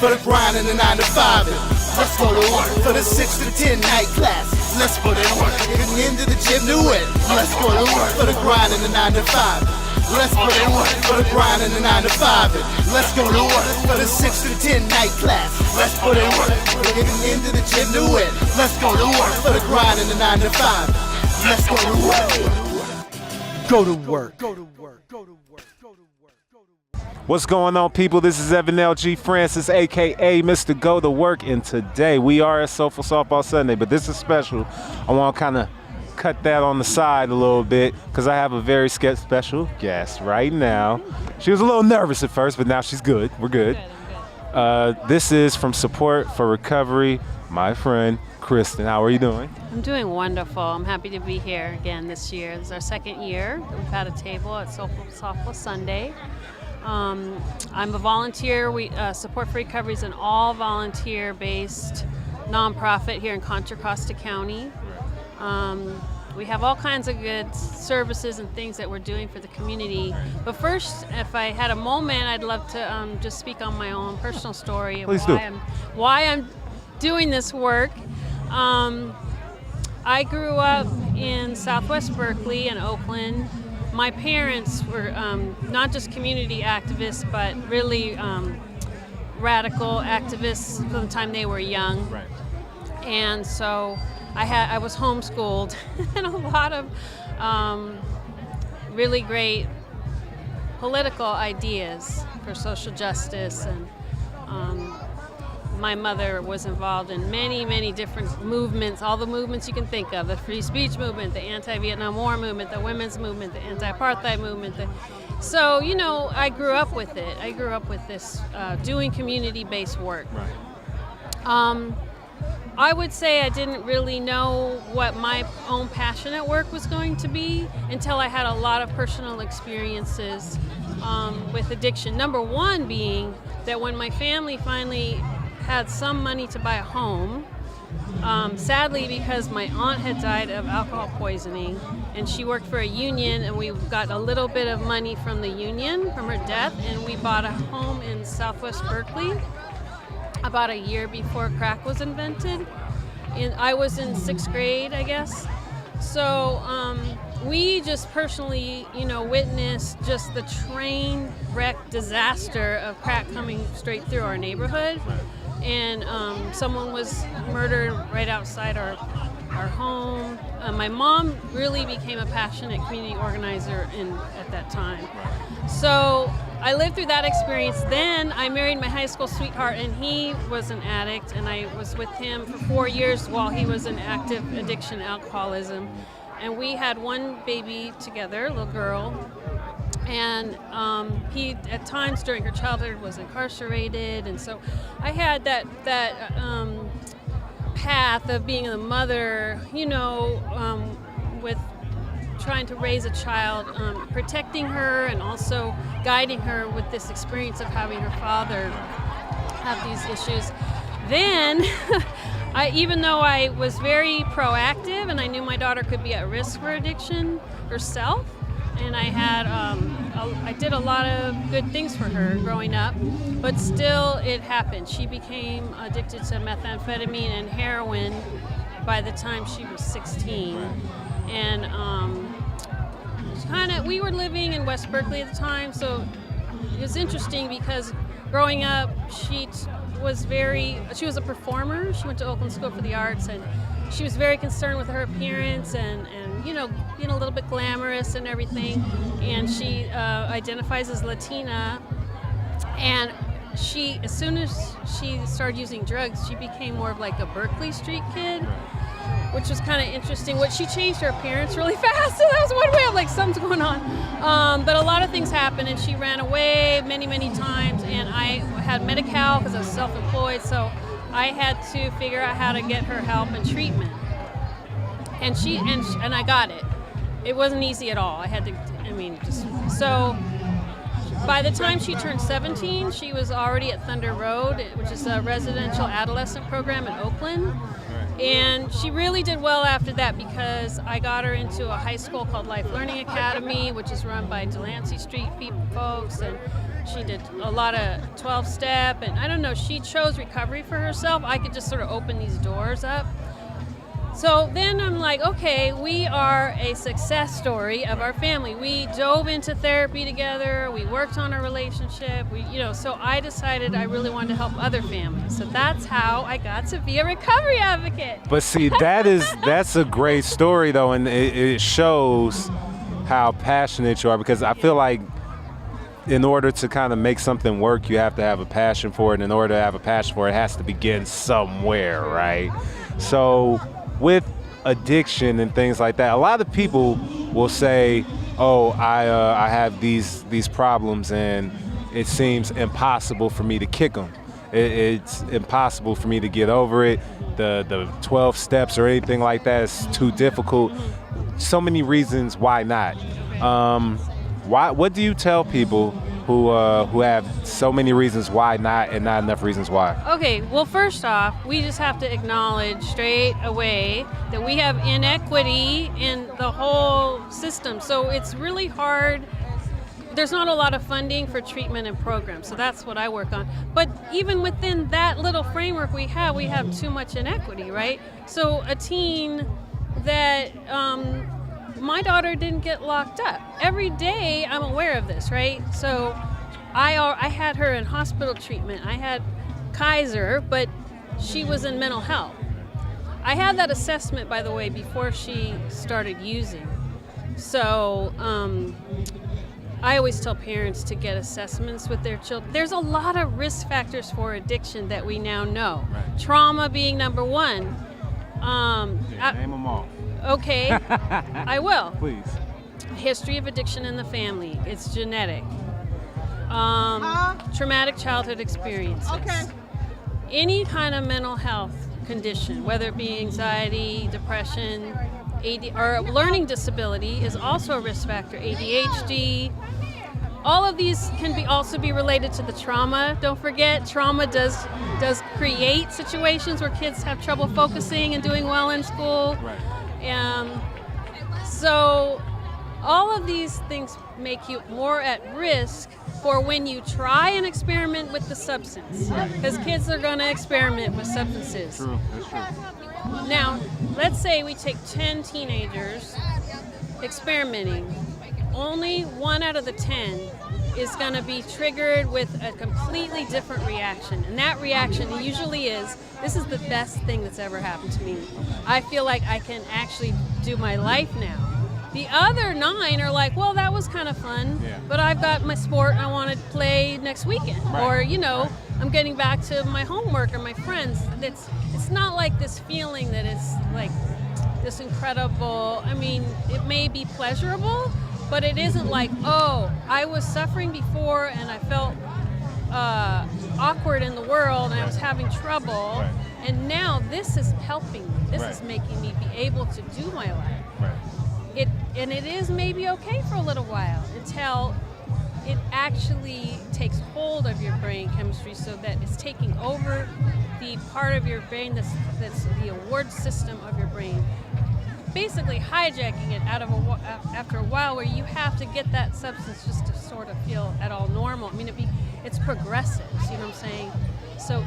for the grind and the 9 to 5. Let's go to work for the 6 to 10 night class. Let's put in work, getting into the gym to win. Let's go to work for the grind and the 9 to 5. Let's put in work for the grind and the 9 to 5. Let's go to work for the 6 to 10 night class. Let's put in work, getting into the gym to win. Let's go to work for the grind and the 9 to 5. Let's go to work. Go to work. Go to work. Go to work. Go to work. What's going on, people? This is Evan L.G. Francis, a.k.a. Mr. Go to Work, and today we are at Soulful Softball Sunday, but this is special. I want to kind of cut that on the side a little bit because I have a very special guest right now. She was a little nervous at first, but now she's good. We're good. This is from Support for Recovery, my friend Kristen. How are you doing? I'm doing wonderful. I'm happy to be here again this year. This is our second year that we've had a table at Soulful Softball Sunday. I'm a volunteer. Support for Recovery is an all-volunteer-based nonprofit here in Contra Costa County. We have all kinds of good services and things that we're doing for the community. But first, if I had a moment, I'd love to just speak on my own personal story of why I'm doing this work. I grew up in Southwest Berkeley and Oakland. My parents were not just community activists, but really radical activists from the time they were young. Right. And so I was homeschooled and a lot of really great political ideas for social justice, and my mother was involved in many different movements, all the movements you can think of, the free speech movement, the anti-Vietnam War movement, the women's movement, the anti-apartheid movement. So, you know, I grew up with it. I grew up with this doing community-based work. Right. I would say I didn't really know what my own passionate work was going to be until I had a lot of personal experiences with addiction. Number one being that when my family finally had some money to buy a home, sadly because my aunt had died of alcohol poisoning and she worked for a union, and we got a little bit of money from the union from her death, and we bought a home in Southwest Berkeley about a year before crack was invented. And I was in 6th grade, I guess. So we just personally, witnessed just the train wreck disaster of crack coming straight through our neighborhood. And someone was murdered right outside our home. My mom really became a passionate community organizer at that time. So I lived through that experience. Then I married my high school sweetheart, and he was an addict, and I was with him for 4 years while he was in active addiction, alcoholism. And we had one baby together, a little girl. And he, at times during her childhood, was incarcerated. And so I had that path of being a mother, with trying to raise a child, protecting her and also guiding her with this experience of having her father have these issues. Then, even though I was very proactive and I knew my daughter could be at risk for addiction herself, and I did a lot of good things for her growing up, but still it happened. She became addicted to methamphetamine and heroin by the time she was 16. And we were living in West Berkeley at the time, so it was interesting because growing up, she was a performer. She went to Oakland School for the Arts, and she was very concerned with her appearance and being a little bit glamorous and everything. And she identifies as Latina, and as soon as she started using drugs, she became more of like a Berkeley Street kid, which was kind of interesting. She changed her appearance really fast, so that was one way I'm like, something's going on. But a lot of things happened, and she ran away many times, and I had Medi-Cal because I was self-employed, so I had to figure out how to get her help and treatment. And I got it. It wasn't easy at all. So by the time she turned 17, she was already at Thunder Road, which is a residential adolescent program in Oakland. And she really did well after that because I got her into a high school called Life Learning Academy, which is run by Delancey Street folks. And She did a lot of 12-step, and I don't know, she chose recovery for herself. I could just sort of open these doors up. So then I'm like, okay, we are a success story of our family. We dove into therapy together. We worked on our relationship. So I decided I really wanted to help other families. So that's how I got to be a recovery advocate. But see, that's a great story though, and it shows how passionate you are, because I feel like in order to kind of make something work, you have to have a passion for it. And in order to have a passion for it, it has to begin somewhere, right? So with addiction and things like that, a lot of people will say, oh, I have these problems and it seems impossible for me to kick them. It's impossible for me to get over it. The 12 steps or anything like that is too difficult. So many reasons why not. What do you tell people who have so many reasons why not and not enough reasons why? Okay, well, first off, we just have to acknowledge straight away that we have inequity in the whole system. So it's really hard. There's not a lot of funding for treatment and programs, so that's what I work on. But even within that little framework we have too much inequity, right? So a teen that my daughter didn't get locked up. Every day I'm aware of this, right? So I had her in hospital treatment. I had Kaiser, but she was in mental health. I had that assessment, by the way, before she started using. So I always tell parents to get assessments with their children. There's a lot of risk factors for addiction that we now know. Right. Trauma being number one. Name them all. Okay, I will. Please. History of addiction in the family. It's genetic. Traumatic childhood experiences. Okay. Any kind of mental health condition, whether it be anxiety, depression, or learning disability is also a risk factor. ADHD. All of these can also be related to the trauma. Don't forget, trauma does create situations where kids have trouble focusing and doing well in school. Right. So all of these things make you more at risk for when you try and experiment with the substance, because kids are going to experiment with substances. True, that's true. Now, let's say we take 10 teenagers experimenting. Only 1 out of the 10 is going to be triggered with a completely different reaction. And that reaction usually is, this is the best thing that's ever happened to me. I feel like I can actually do my life now. The other 9 are like, well, that was kind of fun, but I've got my sport I want to play next weekend. Right. Or, I'm getting back to my homework or my friends. It's not like this feeling that it's like this incredible, it may be pleasurable, but it isn't like, oh, I was suffering before and I felt awkward in the world and I was having trouble, and now this is helping me. This is making me be able to do my life. And it is maybe okay for a little while until it actually takes hold of your brain chemistry, so that it's taking over the part of your brain that's the reward system of your brain, basically hijacking it after a while, where you have to get that substance just to sort of feel at all normal. It's progressive, see what I'm saying? So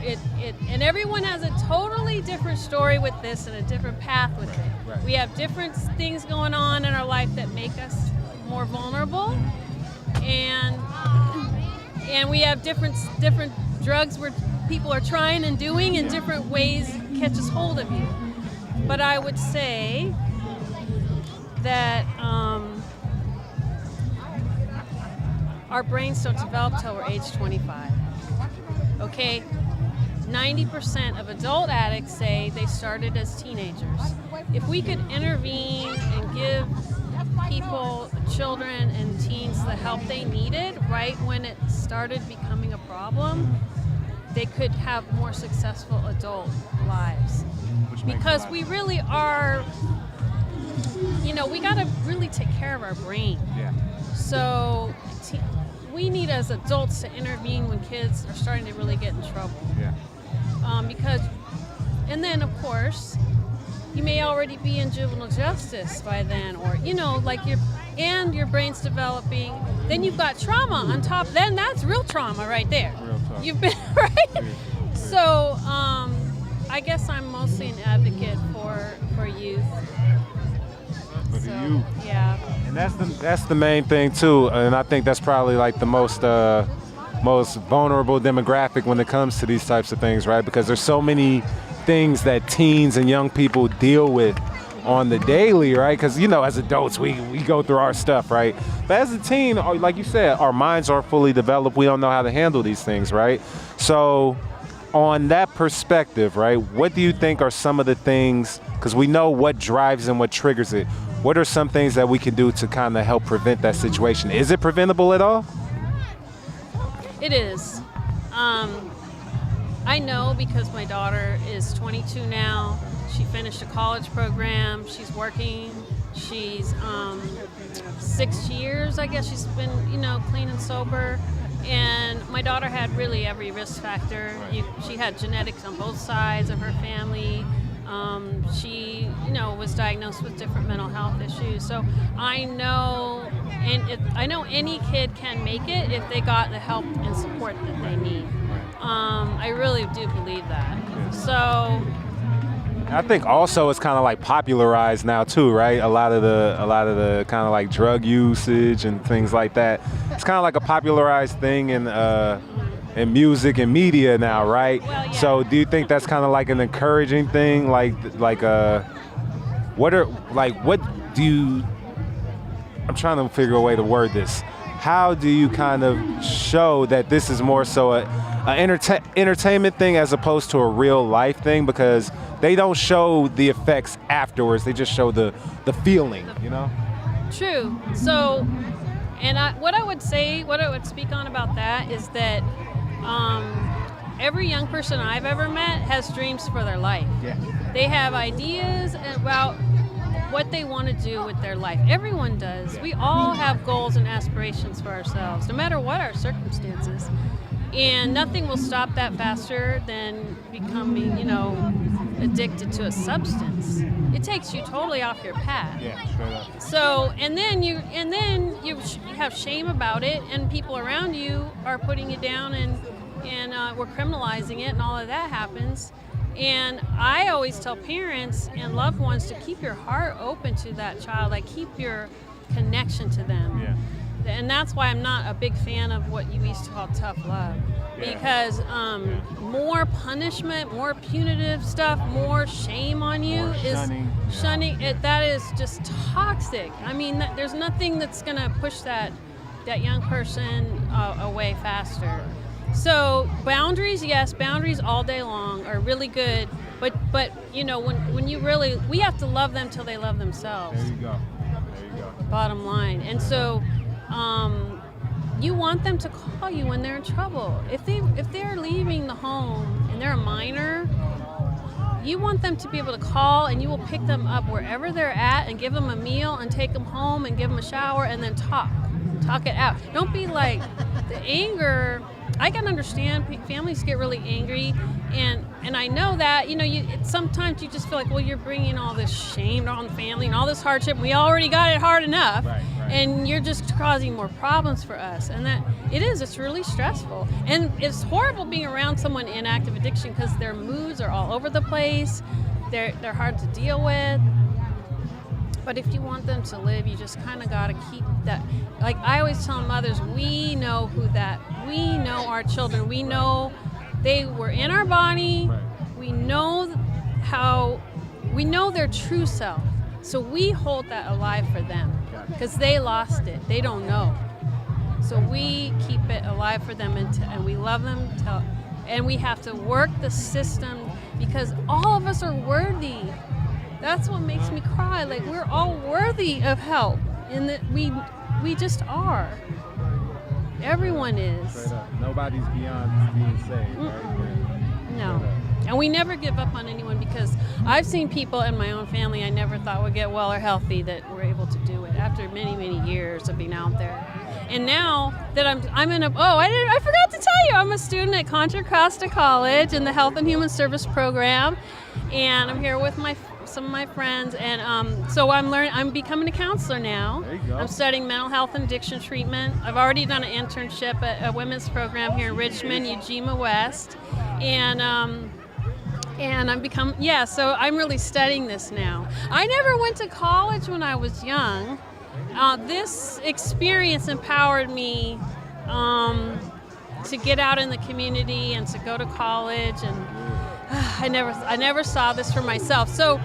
and everyone has a totally different story with this and a different path with it. Right. We have different things going on in our life that make us more vulnerable, and we have different drugs where people are trying and doing in different ways catches hold of you. But I would say that our brains don't develop till we're age 25. Okay? 90% of adult addicts say they started as teenagers. If we could intervene and give people, children and teens, the help they needed right when it started becoming a problem, they could have more successful adult lives. Because we really are, we got to really take care of our brain. Yeah. So we need as adults to intervene when kids are starting to really get in trouble. Yeah. And then of course, you may already be in juvenile justice by then, or like your and your brain's developing. Then you've got trauma on top. Then that's real trauma right there. Real talk. You've been right. So I guess I'm mostly an advocate for youth. For the youth. Yeah. And that's the main thing too, and I think that's probably like the most vulnerable demographic when it comes to these types of things, right? Because there's so many things that teens and young people deal with on the daily, right? Because as adults we go through our stuff, right? But as a teen, like you said, our minds aren't fully developed. We don't know how to handle these things, right? So on that perspective, right, what do you think are some of the things, because we know what drives and what triggers it, what are some things that we can do to kind of help prevent that situation? Is it preventable at all? It is. I know because my daughter is 22 now. She finished a college program. She's working. She's 6 years, I guess she's been, clean and sober. And my daughter had really every risk factor. She had genetics on both sides of her family. She, was diagnosed with different mental health issues. So I know, I know any kid can make it if they got the help and support that they need. I really do believe that. So I think also it's kind of like popularized now too, right? A lot of the kind of like drug usage and things like that. It's kind of like a popularized thing in music and media now, right? Well, yeah. So do you think that's kind of like an encouraging thing? I'm trying to figure a way to word this. How do you kind of show that this is more so an entertainment thing as opposed to a real life thing? Because they don't show the effects afterwards. They just show the feeling, True. So, what I would speak on about that is that every young person I've ever met has dreams for their life. Yeah. They have ideas about what they want to do with their life. Everyone does. We all have goals and aspirations for ourselves, no matter what our circumstances. And nothing will stop that faster than becoming, addicted to a substance. It takes you totally off your path. Yeah, straight up. So, and then you have shame about it, and people around you are putting you down, and we're criminalizing it, and all of that happens. And I always tell parents and loved ones to keep your heart open to that child, like keep your connection to them. Yeah. And that's why I'm not a big fan of what you used to call tough love. Yeah. Because more punishment, more punitive stuff, more shame on you is shunning. That is just toxic. I mean, there's nothing that's going to push that young person away faster. So boundaries, yes, boundaries all day long are really good. But when you really, we have to love them till they love themselves. There you go. Bottom line. And so you want them to call you when they're in trouble. If they're leaving the home and they're a minor, you want them to be able to call, and you will pick them up wherever they're at and give them a meal and take them home and give them a shower and then talk it out. Don't be like the anger. I can understand families get really angry, and I know that sometimes you just feel like, well, you're bringing all this shame on the family and all this hardship. We already got it hard enough, right. And you're just causing more problems for us. And that it's really stressful, and it's horrible being around someone in active addiction because their moods are all over the place. They're hard to deal with. But if you want them to live, you just kind of got to keep that. Like I always tell mothers, we know we know our children. We know they were in our body. Right. We know their true self. So we hold that alive for them because they lost it. They don't know. So we keep it alive for them and we love them and we have to work the system because all of us are worthy. That's what makes me cry. Like we're all worthy of help, and that we just are. Everyone is. Nobody's beyond being saved. Right? No, and we never give up on anyone because I've seen people in my own family I never thought would get well or healthy that were able to do it after many, many years of being out there. And now that I'm in I forgot to tell you, I'm a student at Contra Costa College in the Health and Human Service program, and I'm here with my some of my friends, and so I'm becoming a counselor now. There you go. I'm studying mental health and addiction treatment. I've already done an internship at a women's program here in Richmond, Ujima West, and so I'm really studying this now. I never went to college when I was young. This experience empowered me to get out in the community and to go to college, and I never saw this for myself. So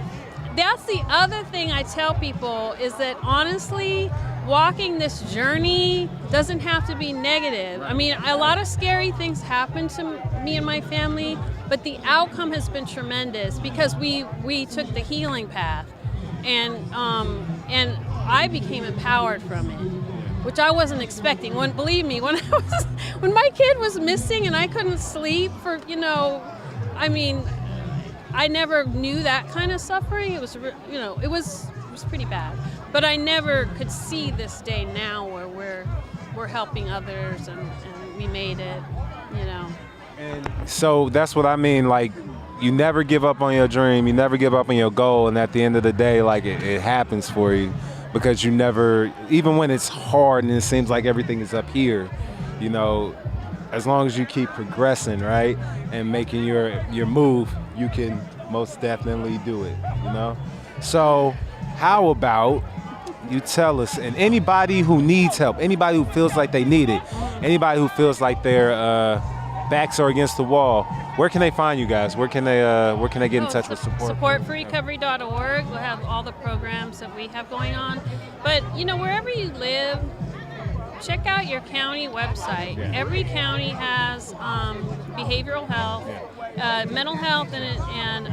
that's the other thing I tell people, is that honestly, walking this journey doesn't have to be negative. I mean, a lot of scary things happen to me and my family, but the outcome has been tremendous because we took the healing path, and I became empowered from it, which I wasn't expecting. Believe me, when my kid was missing and I couldn't sleep for, I mean, I never knew that kind of suffering. It was, it was pretty bad. But I never could see this day now where we're helping others, and we made it, And so that's what I mean. Like, you never give up on your dream. You never give up on your goal. And at the end of the day, like, it happens for you, because you never, even when it's hard and it seems like everything is up here, as long as you keep progressing, right, and making your move, you can most definitely do it, So how about you tell us, and anybody who needs help, anybody who feels like they need it, anybody who feels like their backs are against the wall, where can they find you guys? Where can they get in touch with support? Supportforrecovery.org. We'll have all the programs that we have going on. But wherever you live, check out your county website. Yeah. Every county has behavioral health, mental health, and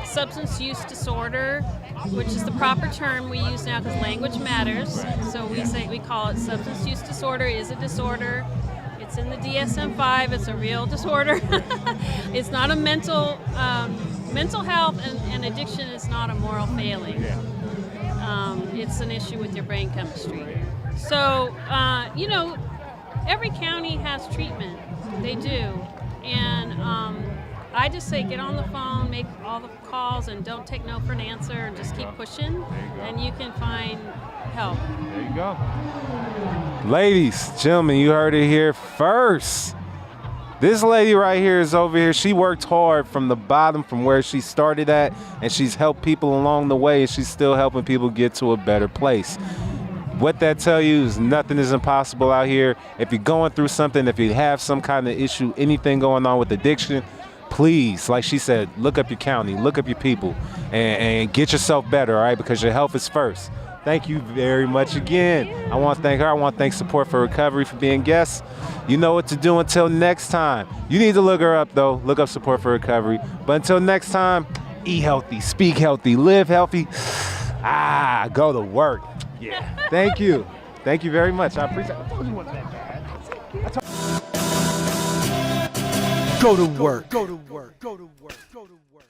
substance use disorder, which is the proper term we use now because language matters. So we call it substance use disorder. It is a disorder. It's in the DSM-5. It's a real disorder. It's not a mental health, and addiction is not a moral failing. It's an issue with your brain chemistry. So, every county has treatment. They do. And I just say get on the phone, make all the calls, and don't take no for an answer, and just keep pushing, and you can find help. There you go. Ladies, gentlemen, you heard it here first. This lady right here is over here. She worked hard from the bottom, from where she started at, and she's helped people along the way, and she's still helping people get to a better place. What that tell you is nothing is impossible out here. If you're going through something, if you have some kind of issue, anything going on with addiction, please, like she said, look up your county, look up your people, and get yourself better, all right? Because your health is first. Thank you very much again. I want to thank her. I want to thank Support for Recovery for being guests. You know what to do until next time. You need to look her up, though. Look up Support for Recovery. But until next time, eat healthy, speak healthy, live healthy. Go to work. Yeah. Thank you. Thank you very much. I appreciate it. I told you it wasn't that bad. Go to work. Go to work. Go to work. Go to work.